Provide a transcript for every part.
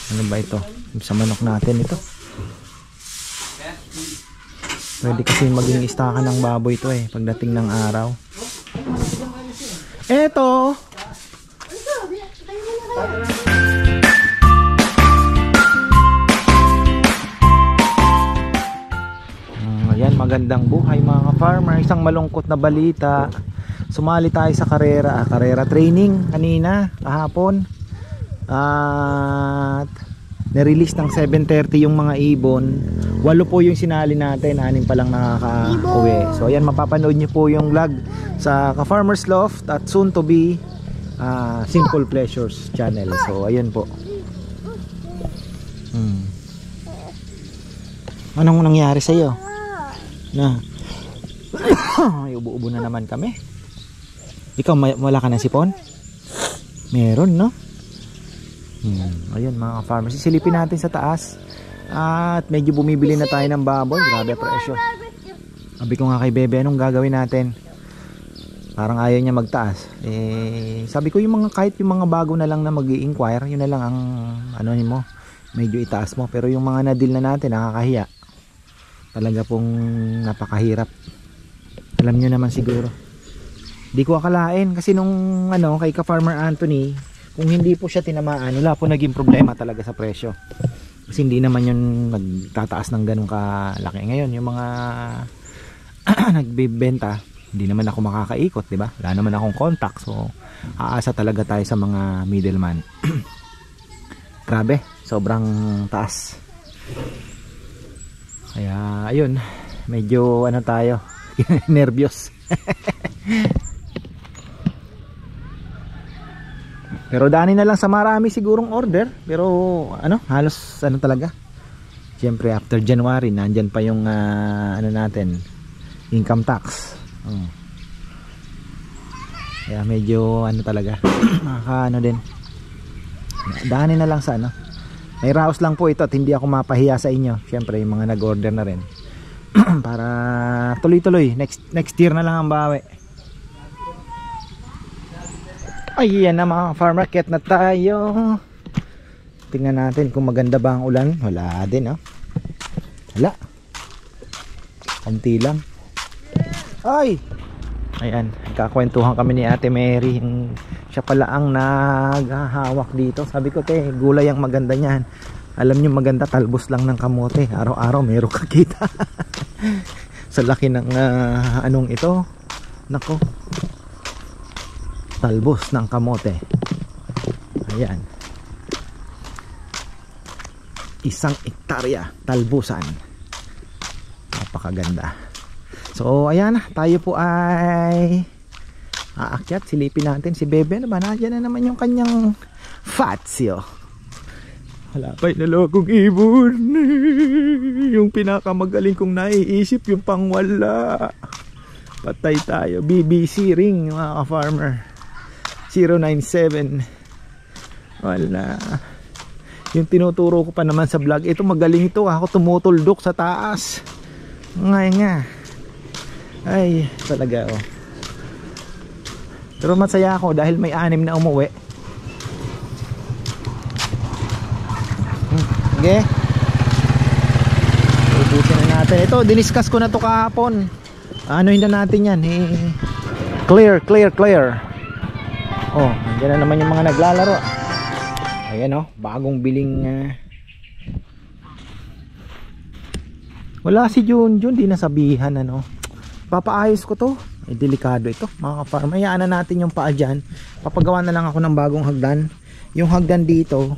Ano ba ito? Sa manok natin ito. Pwede kasi maging istakan ng baboy ito eh pagdating ng araw. Eto. Ayan, magandang buhay mga farmer. Isang malungkot na balita. Sumali tayo sa karera training kanina, kahapon. At na-release ng 7:30 yung mga ibon. 8 po yung sinali natin, 6 pa lang nakaka-uwi. So ayan, mapapanood nyo po yung vlog sa Ka-Farmer's Loft at soon to be Simple Pleasures channel. So ayun po. Anong nangyari sa iyo? Na ay, ubo-ubo na naman kami. Ikaw wala ka ng sipon? Meron, no? Ayun mga farmers, sisilipin natin sa taas. At medyo bumibili na tayo ng baboy. Grabe presyo. Sabi ko nga kay Bebe, anong gagawin natin? Parang ayaw niya magtaas. Sabi ko kahit yung mga bago na lang na mag-i-inquire, yun na lang ang ano mo, medyo itaas mo. Pero yung mga na-deal na natin, nakakahiya. Talaga pong napakahirap. Alam nyo naman siguro. Di ko akalain kasi nung kay Ka-Farmer Anthony, kung hindi po siya tinamaan, wala po naging problema talaga sa presyo. Kasi hindi naman yun nagtataas ng ganun kalaki. Ngayon yung mga nagbebenta, hindi naman ako makakaikot, di ba? Wala naman akong contact, so aasa talaga tayo sa mga middleman. Grabe, sobrang taas. Kaya ayun, medyo tayo nervyos. Pero daanin na lang sa marami sigurong order. Pero halos talaga. Siyempre after January nandyan pa yung natin, income tax. Kaya medyo talaga din. Daanin na lang sa may raos lang po ito at hindi ako mapahiya sa inyo. Siyempre yung mga nag-order na rin. Para tuloy-tuloy. Next year na lang ang bawi. Ay, yan na mga farmer, market na tayo. Tingnan natin kung maganda ba ang ulan. Wala din, wala. Kunti lang. Ay! Ayan, kakwentuhan kami ni Ate Mary. Siya pala ang naghahawak dito. Sabi ko, gulay ang maganda niyan. Alam nyo, maganda, talbos lang ng kamote. Araw-araw meron ka kita. Sa laki ng ito. Nako, talbos ng kamote. Ayan, 1 hektarya talbusan. Napakaganda. So ayan, tayo po ay aakyat. Silipin natin si Bebe. Nandiyan na naman yung kanyang fatsyo. Wala pa inalokong ibon. Yung pinakamagaling kong naiisip, yung pangwala. Patay tayo. BBC ring mga ka-farmer. 097. Wala. Yung tinuturo ko pa naman sa vlog, ito magaling ito. Ako tumutuldok sa taas. Nga. Ay, talaga Pero masaya ako dahil may 6 na umuwi. Okay. Ubusin na natin. Ito, diniscuss ko na to kahapon. Anuhin na natin yan. Clear. Oh, nandiyan na naman yung mga naglalaro. Ayan bagong biling wala si Jun, di nasabihan papaayos ko to. Delikado ito mga ka-farm. Hayaan na natin yung paa dyan. Papagawa na lang ako ng bagong hagdan. Yung hagdan dito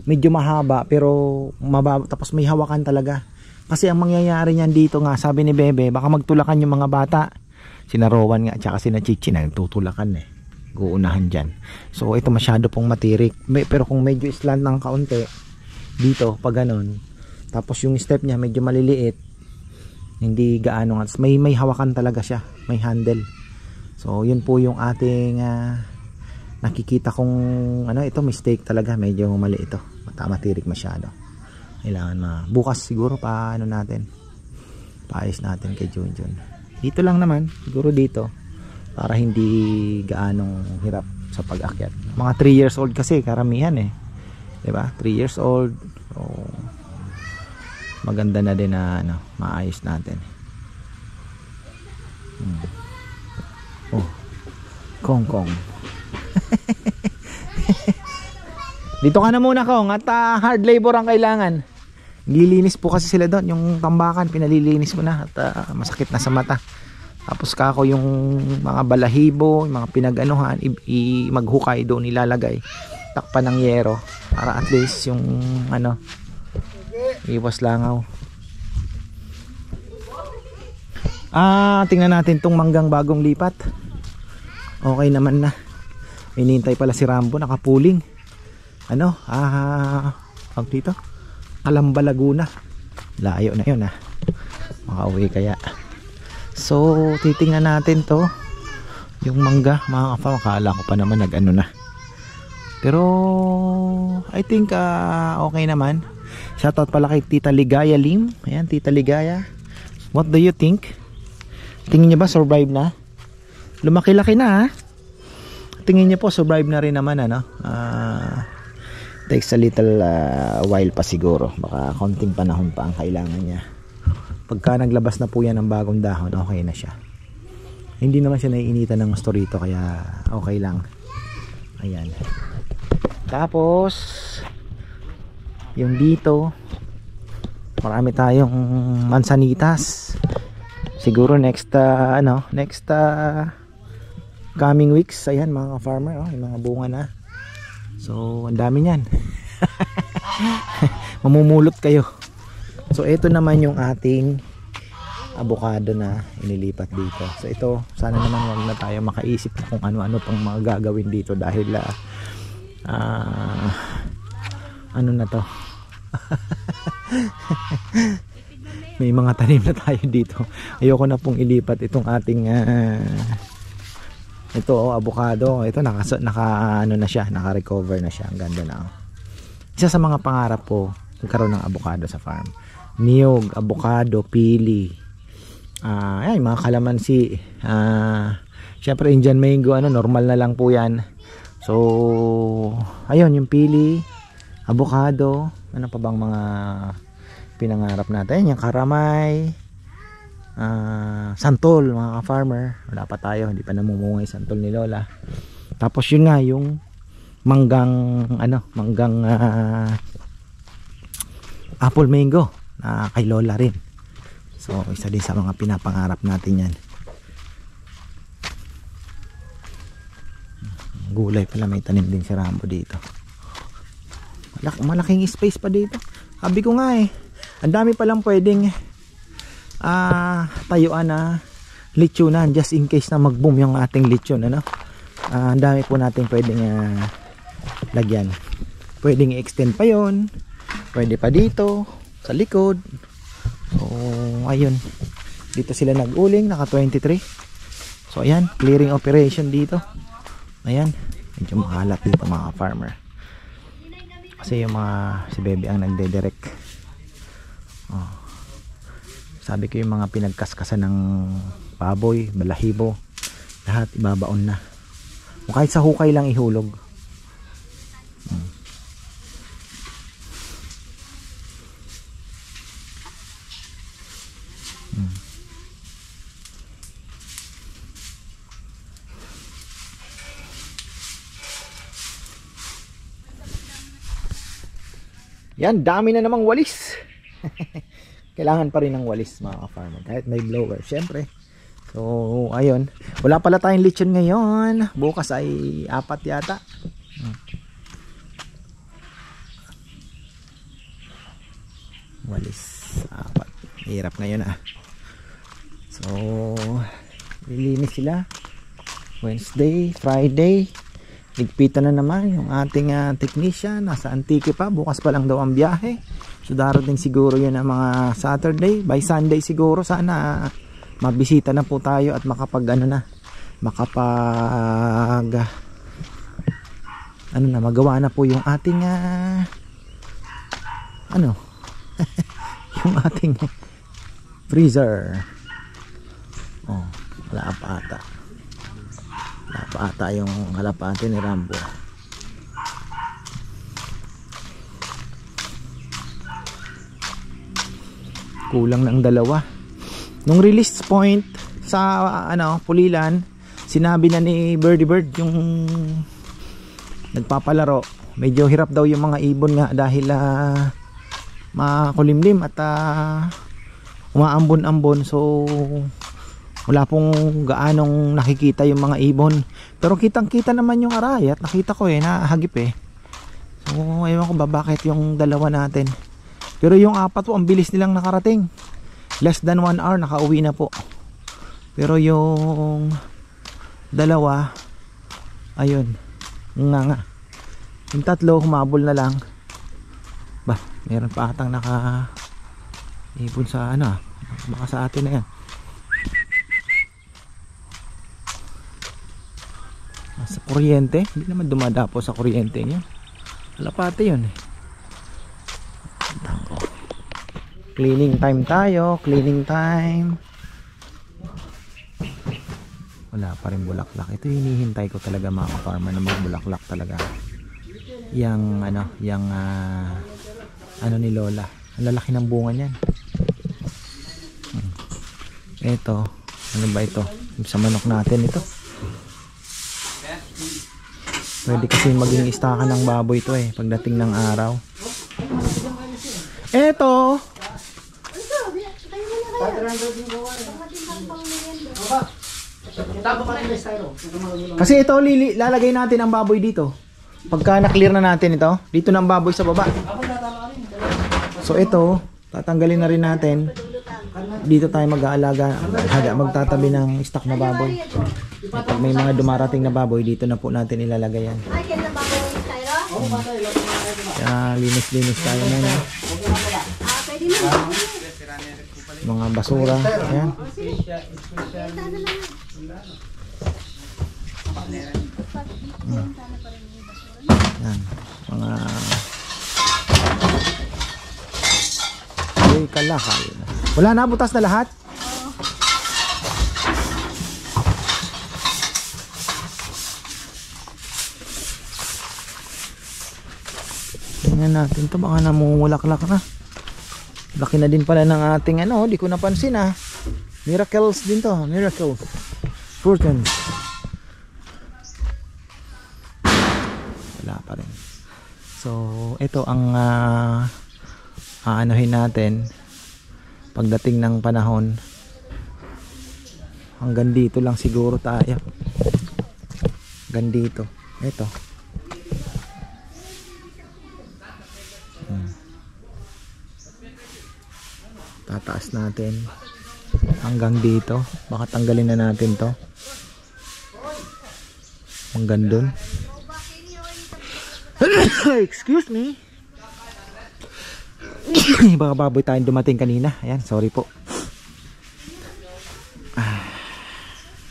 medyo mahaba pero mababa, tapos may hawakan talaga. Kasi ang mangyayari niyan dito nga, sabi ni Bebe, baka magtulakan yung mga bata. Sina Rowan nga tsaka sina Chichi na nagtutulakan guunahan dyan. So ito masyado pong matirik. Pero kung medyo slant ng kaunti dito pag ganun, tapos yung step niya medyo maliliit, hindi gaano nga, may hawakan talaga siya, may handle. So yun po yung ating nakikita kong ito mistake talaga, medyo mali ito, matirik masyado. Kailangan bukas siguro natin, paayos natin kay Junjun. Dito lang naman siguro, dito para hindi gaanong hirap sa pag-akyat. Mga 3 years old kasi karamihan eh. 'Di ba? 3 years old. So, maganda na din na ano, maayos natin. Oh. Kong Kong. Dito ka na muna, Kong, at hard labor ang kailangan. Nililinis po kasi sila doon, yung tambakan pinalilinis ko na at masakit na sa mata. Tapos kako yung mga balahibo, yung mga pinag-anuhan, maghukay doon nilalagay. Takpan ng yero para at least yung ano, iwas langaw. Tingnan natin tong manggang bagong lipat. Okay naman na. Hinihintay pala si Rambo, nakapuling. Ano? Pag dito? Calamba, Laguna. Layo na yun Makauwi kaya. So, titingnan natin to. Yung mangga, mga kafa, makala ko pa naman nag-ano na. Pero, I think okay naman. Shoutout pala kay Tita Ligaya Lim. Ayan, Tita Ligaya. What do you think? Tingin niyo ba survive na? Lumaki-laki na Tingin niyo po survive na rin naman takes a little while pa siguro. Baka konting panahon pa ang kailangan niya. Pagka naglabas na po yan ng bagong dahon, okay na siya. Hindi naman siya naiinitan ng gusto rito, kaya okay lang. Ayan. Tapos yung dito, marami tayong mansanitas. Siguro next coming weeks, ayan mga farmer, yung mga bunga na. So ang dami niyan. Mamumulot kayo. So ito naman yung ating avocado na inilipat dito. So ito, sana naman wag na tayo makaisip kung ano-ano pang mga gagawin dito dahil ano na to. May mga tanim na tayo dito. Ayoko na pong ilipat itong ating avocado. Ito ano na siya, naka-recover na siya. Ang ganda na. Isa sa mga pangarap po, magkaroon ng avocado sa farm. Niyog, avocado, pili. Ay, mga kalamansi. Syempre Indian mango, normal na lang po 'yan. So, ayun yung pili, avocado, ano pa bang mga pinangarap natin? Yung karamay, santol, mga farmer. Wala pa tayo, hindi pa namumungay santol ni Lola. Tapos yun nga yung manggang apple mango na kay Lola rin. So isa din sa mga pinapangarap natin yan. Gulay pala, may tanim din si Rambo dito. Malaking space pa dito. Sabi ko nga ang dami palang pwedeng tayuan na lechonan just in case na mag-boom yung ating lechon, ang dami po natin pwedeng lagyan. Pwedeng i-extend pa yon, pwede pa dito sa likod. So ayun, dito sila nag-uling, naka 23. So ayan, clearing operation dito. Ayan, medyo makalat dito mga farmer kasi yung si Bebe ang nagde-direct. Sabi ko yung mga pinagkaskasan ng baboy, balahibo, lahat ibabaon na. O kahit sa hukay lang ihulog. Yan, dami na namang walis. Kailangan pa rin ng walis mga farmer kahit may blower, syempre. So ayun, wala pala tayong lechon ngayon. Bukas ay 4 yata. Walis 4. Hirap ngayon So lilinis sila Wednesday, Friday. Ligpitan na naman yung ating technician. Nasa Antique pa, bukas pa lang daw ang biyahe. So darating siguro yun ang mga Saturday. By Sunday siguro sana mabisita na po tayo at magawa na po yung ating yung ating freezer. Wala pa ata. pa ata yung kalapate ni Rambo. Kulang ng dalawa. Nung release point sa Pulilan, sinabi na ni Birdie Bird yung nagpapalaro, medyo hirap daw yung mga ibon nga dahil makulimlim at umaambon-ambon, so wala pong gaanong nakikita yung mga ibon. Pero kitang kita naman yung arayat, nakita ko nahagip so ewan ko ba bakit yung dalawa natin. Pero yung apat po, ang bilis nilang nakarating, less than 1 hour nakauwi na po. Pero yung dalawa, ayun, nga yung tatlo humabol na lang. Ba, meron pa atang naka ibon sa baka sa atin na yan. Sa kuryente, hindi naman dumadapo sa kuryente niya. Kalapate yun Cleaning time tayo, cleaning time. Wala pa rin bulaklak. Ito yung hinihintay ko talaga mga ka-farmer, na magbulaklak talaga. Yang ni Lola. Ang lalaki ng bunga niyan. Ito, ano ba ito? Sa manok natin ito. Pwede kasi maging istakan ng baboy ito pagdating ng araw. Ito. Kasi ito lalagay natin ang baboy dito. Pagka na-clear na natin ito, dito na ang baboy sa baba. So ito, tatanggalin na rin natin. Dito tayo mag-aalaga, magtatabi ng stock na baboy. Pag may mga dumarating na baboy, dito na po natin ilalagay yan. Kaya linis-linis tayo muna. Mga basura, ayan. Yan, mga kalakal. Wala na, butas na lahat. Tingnan natin to, baka namumulaklak na. Laki na din pala ng ating di ko napansin Miracles din to, miracles. Fortunes. Wala pa rin. So, ito ang aanohin natin pagdating ng panahon. Hanggang dito lang siguro tayo. Hanggang dito. Ito. Tataas natin hanggang dito. Baka tanggalin na natin to hanggang dun. Excuse me. Baka baboy tayong dumating kanina. Ayan, sorry po.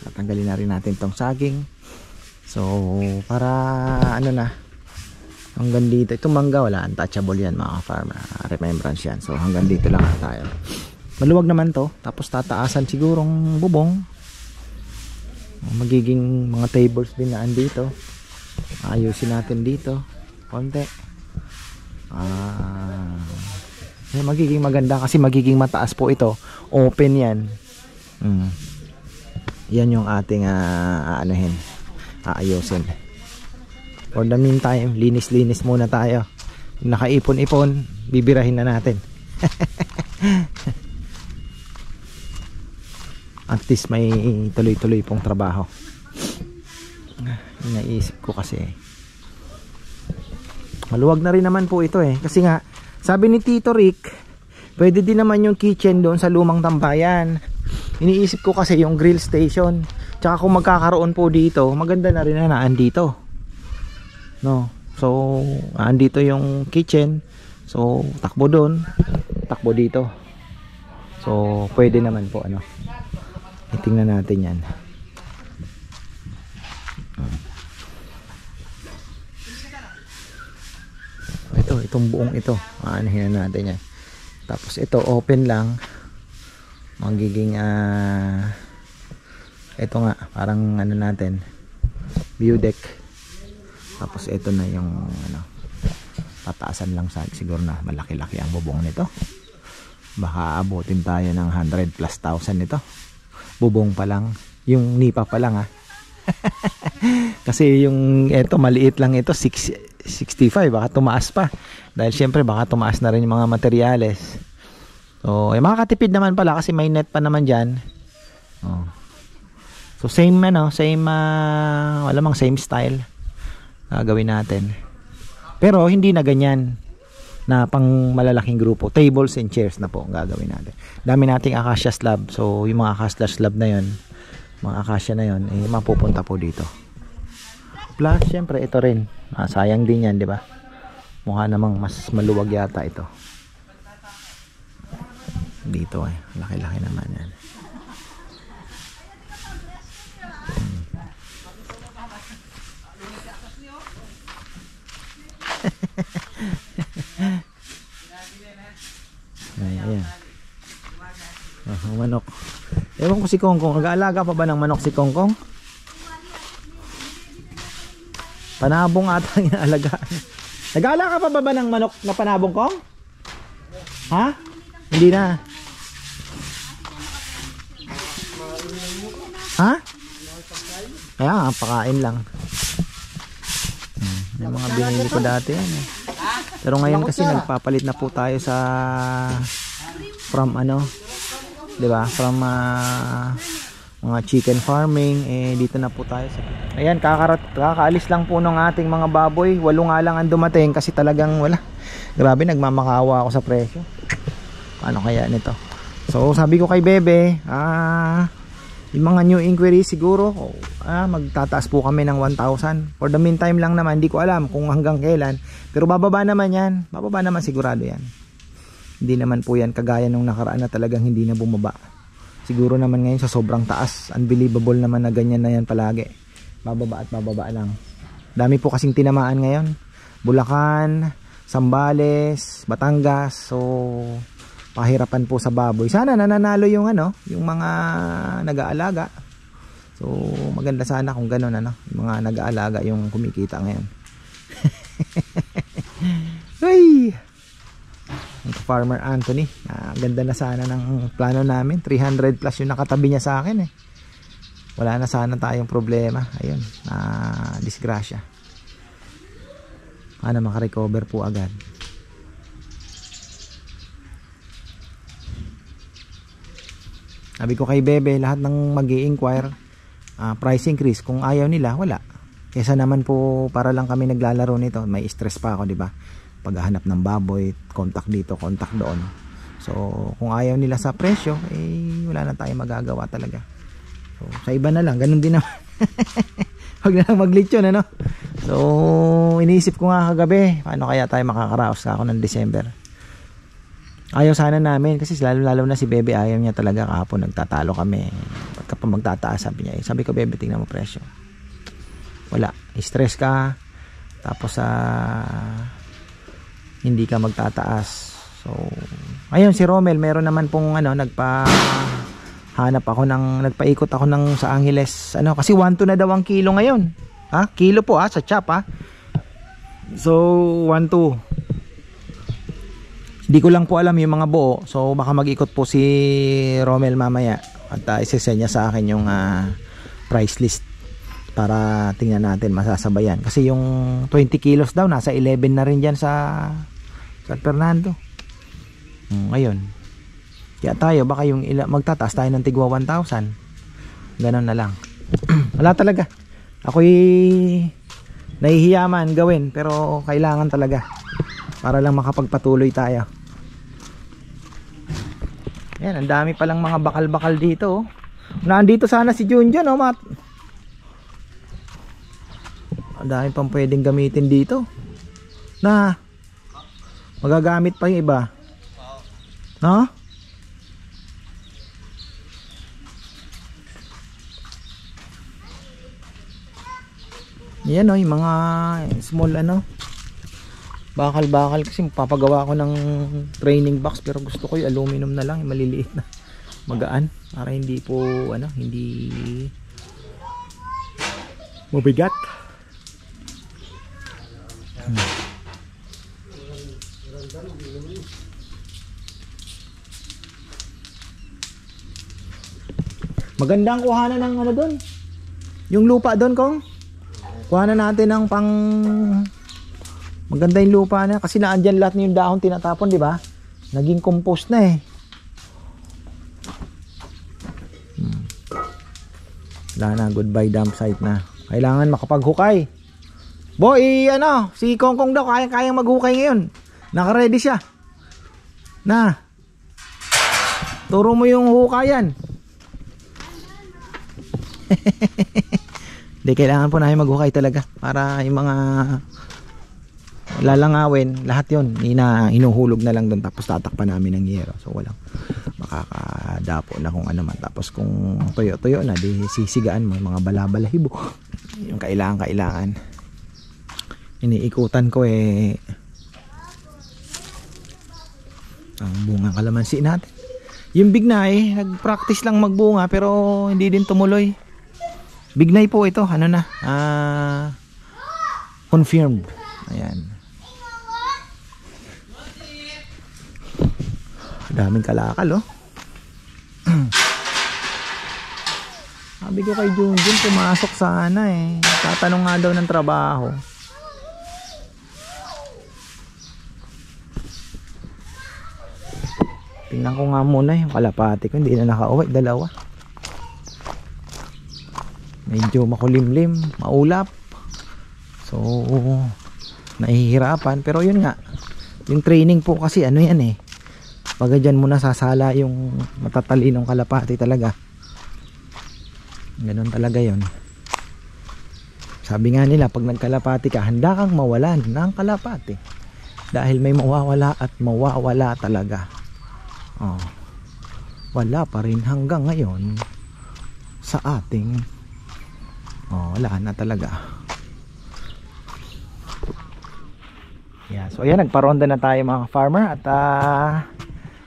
Tatanggalin na rin natin tong saging. So para hanggang dito. Itong mangga wala, untouchable yan mga farmer, remembrance yan. So hanggang dito lang tayo. Maluwag naman to. Tapos tataasan sigurong bubong. Magiging mga tables din na andito. Ayusin natin dito konti. Magiging maganda kasi magiging mataas po ito. Open yan. Yan yung ating aayusin. For the meantime, linis-linis muna tayo. Nakaipon-ipon, bibirahin na natin. At least may tuloy-tuloy pong trabaho. Naisip ko kasi maluwag na rin naman po ito kasi nga sabi ni Tito Rick, pwede din naman yung kitchen doon sa lumang tambayan. Iniisip ko kasi yung grill station, tsaka kung magkakaroon po dito, maganda na rin na naandito. No, so andito yung kitchen, so takbo doon, takbo dito. So pwede naman po itingnan natin yan. Itong buong ito aanahin na natin yan. Tapos ito open lang, magiging ito nga parang natin view deck. Tapos ito na yung ano, tataasan lang siguro na malaki-laki ang bubong nito. Baka abutin tayo ng 100,000+ nito. Bubong pa lang, yung nipa pa lang Kasi yung ito maliit lang ito, 65, baka tumaas pa. Dahil syempre baka tumaas na rin yung mga materyales. So, makakatipid naman pala kasi may net pa naman diyan. Oh. So same malamang same style gagawin natin. Pero hindi na ganyan na pang malalaking grupo. Tables and chairs na po ang gagawin natin. Dami nating acacia slab. So yung mga acacia slab na yon, mga acacia na yon, mapupunta po dito. Plus syempre ito rin. Sayang din yan, di ba? Mukha namang mas maluwag yata ito. Dito laki-laki naman yan. Ayan. Manok. Ewan ko si Kongkong, nag-aalaga pa ba ng manok si Kongkong? Panabong ata yung alagaan. Nag-aalaga pa ba ng manok na panabong, Kong? Ha? Hindi na. Ha? Kaya nga, pakain lang. Yung mga binili ko dati yan Pero ngayon kasi nagpapalit na po tayo sa from ano, 'di ba? From mga chicken farming dito na po tayo sa. Ayan, kakaalis lang po ng ating mga baboy. 8 nga lang ang dumating kasi talagang wala. Grabe, nagmamakawa ako sa presyo. Paano kaya nito? So sabi ko kay Bebe, yung mga new inquiries siguro magtataas po kami ng 1,000. For the meantime lang naman, hindi ko alam kung hanggang kailan, pero bababa naman yan, bababa naman sigurado yan. Hindi naman po yan kagaya nung nakaraan na talagang hindi na bumaba. Siguro naman ngayon sa sobrang taas, unbelievable naman na ganyan na yan palagi, bababa at bababa lang. Dami po kasing tinamaan ngayon, Bulacan, Zambales, Batangas. So pahirapan po sa baboy. Sana nananalo yung yung mga nag-aalaga. So maganda sana kung gano'n yung mga nag-aalaga yung kumikita ngayon. Uy! Farmer Anthony, ganda na sana ng plano namin. 300+ yung nakatabi niya sa akin Wala na sana tayong problema. Ayun, disgrasya. Sana makarecover po agad. Sabi ko kay Bebe, lahat ng mag-i-inquire, price increase. Kung ayaw nila, wala. Kesa naman po para lang kami naglalaro nito. May stress pa ako, di ba? Paghahanap ng baboy, contact dito, contact doon. So, kung ayaw nila sa presyo, wala na tayong magagawa talaga. So, sa iba na lang, ganun din naman. Huwag na lang maglitsyon, So, iniisip ko nga kagabi, paano kaya tayo makakaraos ako ng December? Ayaw sana namin kasi lalo na si Bebe, ayaw niya talaga. Kahapon nagtatalo kami. Pagka pa magtataas, sabi niya. Sabi ko, Bebe, tingnan mo presyo. Wala, stress ka. Tapos hindi ka magtataas. So, ayun si Romel, meron naman pong nagpaikot ako ng sa Angeles. Kasi 1.2 na daw ang kilo ngayon. Kilo po sa chop So, 1.2. Hindi ko lang po alam yung mga buo. So baka mag-ikot po si Romel mamaya at isesend niya sa akin yung price list para tingnan natin masasabayan. Kasi yung 20 kilos daw nasa 11 na rin dyan sa San Fernando. Ngayon, kaya tayo baka yung magtataas tayo ng tigwa 1,000. Ganon na lang. Wala talaga. Ako'y nahihiya man gawin pero kailangan talaga para lang makapagpatuloy tayo. Yan, ang dami palang mga bakal-bakal dito. Nandito sana si Junjun, Mat. Ang dami pang pwedeng gamitin dito. Magagamit pa yung iba. Yan yung mga small bakal-bakal kasi papagawa ko ng training box pero gusto ko yung aluminum na lang, yung maliliit na magaan para hindi po hindi Mabigat. Magandang kuhanan ng ano doon. Yung lupa doon, Kong. Kuhanan natin ng pang maganda yung lupa na kasi naandyan lahat ng yung dahon tinatapon, di ba? Naging compost na eh. Wala na, goodbye dump site na. Kailangan makapaghukay. Boy, ano, si Kongkong daw kayang maghukay ngayon. Naka-ready siya. Na. Turo mo yung hukayan. Hindi, kailangan po namin maghukay talaga para yung mga lalangawin, lahat yun inuhulog na lang doon, tapos tatakpan namin ng yero, so walang makakadapo na kung ano man. Tapos kung tuyo na, di sisigaan mo mga balabalahibo yung kailangan. Iniikutan ko ang bunga kalamansi natin. Yung bignay, nag-practice lang magbunga pero hindi din tumuloy. Bignay po ito, ano na, confirmed. Ayan. Daming kalakal, oh. Sabi ko kay Junjun, pumasok sana eh. Tatanong nga daw ng trabaho. Tingnan ko nga muna yung kalapati ko, hindi na nakauwi, dalawa. Medyo makulimlim, maulap. So, nahihirapan. Pero yun nga, yung training po kasi ano yan eh. Pag dyan muna sasala yung matatalinong kalapati talaga. Ganun talaga yun. Sabi nga nila, pag nagkalapati ka, handa kang mawalan ng kalapati. Dahil may mawawala at mawawala talaga. Oh. Wala pa rin hanggang ngayon sa ating wala na talaga. Yeah, so ayan, nagparonda na tayo mga farmer at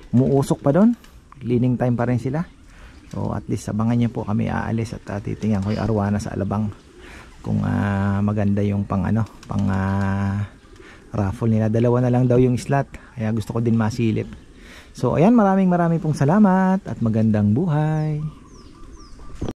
umuusok pa doon. Cleaning time pa rin sila. So at least abangan niyo po kami aalis at titingnan ko yung arwana sa alabang kung maganda yung pang raffle nila. Dalawa na lang daw yung slot, kaya gusto ko din masilip. So ayan, maraming pong salamat at magandang buhay.